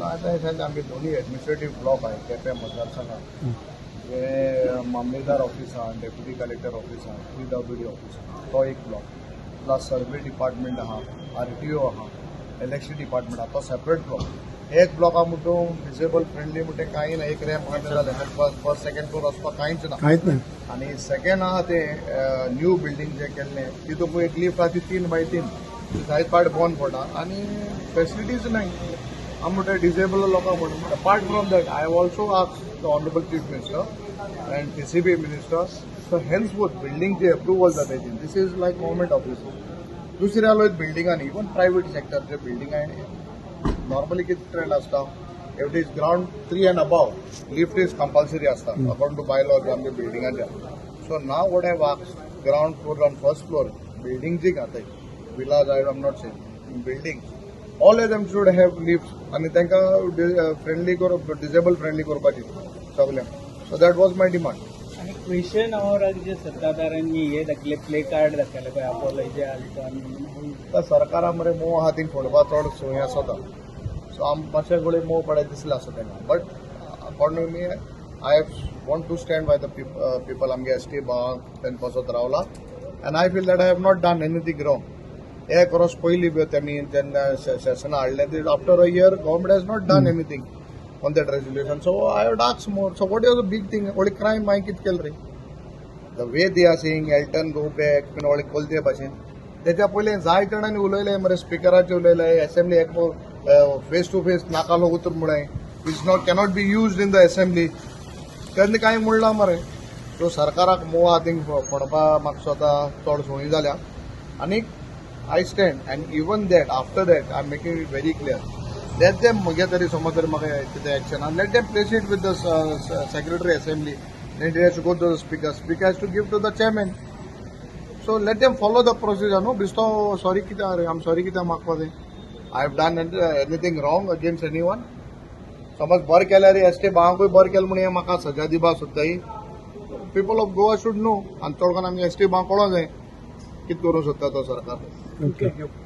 आता हे सांगता आमचे दोन्ही ॲडमिनिस्ट्रेटिव्ह ब्लॉक आहे केपें मतदारसंघात हे मामलेदार ऑफिस आहा डेप्युटी कलेक्टर ऑफिस आहा PWD ऑफिस आहा तो एक ब्लॉक प्लस सर्वे डिपार्टमेंट आहा RTO आहा इलेक्शन डिपार्टमेंट आहा तो सेपरेट ब्लॉक एक ब्लॉका म्हणून डिसेबल फ्रेंडली म्हणते काही ना एक रॅम्प घातले जाले फर्स्ट सेकंड फ्लोर वचपाक कांयच ना आणि सेकंड आहा ते न्यू बिल्डींग जे केल्लें तितूंत एक लिफ्ट आहा ती 3x3 जायत पार्ट बंद पडटा आणि फॅसिलिटीज नाही आम म्हणटा डिसेबल लोकांक म्हणून apart from that I have also asked the honourable chief minister and TCB minister so henceforth बिल्डींगचे अप्रुवल जाता this is like government office दुसरे आलो बिल्डिंगांनी इवन प्रायव्हेट सेक्टरचे बिल्डिंग नॉर्मली किती ट्रेंड आसता if it is ground 3 and above lift is compulsory आसता according to bylaws आमच्या बिल्डिंगाच्या so now what have asked ground floor on first floor building जी घाताय विलाज I am not saying building all of them should have lift आणि तांकां friendly करप disable friendly करपाची सगळ्यांक so that was my demand आणि क्वेश्चन आवर जे सत्ताधाऱ्यांनी हे दाखले प्ले कार्ड दाखयले पळय आपोलो जे आल्टोन सरकारा मरे मोव आहा थिंग फोडपाक चड सोय आसता सो आम मातशें गोळे मोव पडत दिसले आसा तेन्ना but according me I want to stand by the people आमगे ST बांक तेन बसत रावला and I feel that I have not done anything wrong एक वर्स पयलीं त्यांनी जेन्ना सेशन हाडलें ते after a year government has not done anything on that resolution so I have asked more so what is the big thing only crime हांवें कितें केलें रे the way they R saying एल्टन गो बॅक बीन ओळे कोलते भाशेन त्याच्या पयलीं जाय जाणांनी उलयले मरे स्पिकराचेर उलयले असेंब्ली एक फेस टू फेस नाका लोक उतर म्हणे is not cannot be used in the assembly तेन्ना कांय म्हणला मरे सो सरकाराक मोव आहा थिंग फोडपा म्हाका स्वता चड सोयी जाल्या आनी I stand and even that after that I am making it very clear let them म्हगे तरी समज तरी म्हाका कितें एक्शन आनी let them place it with the secretary assembly then it has to go to the speaker has to give to the chairman so let them follow the procedure no बिस्तो sorry कितें I am sorry कितें मागपा तें I have done anything wrong against any one समज बरें केल्यार ST बांकूय बरें केलें म्हणून हें म्हाका सजा दिवपाक सोदताय people of Goa should know आनी चड करून आमगे ST बांक कळोंक जाय कितें करूंक सोदता तो सरकार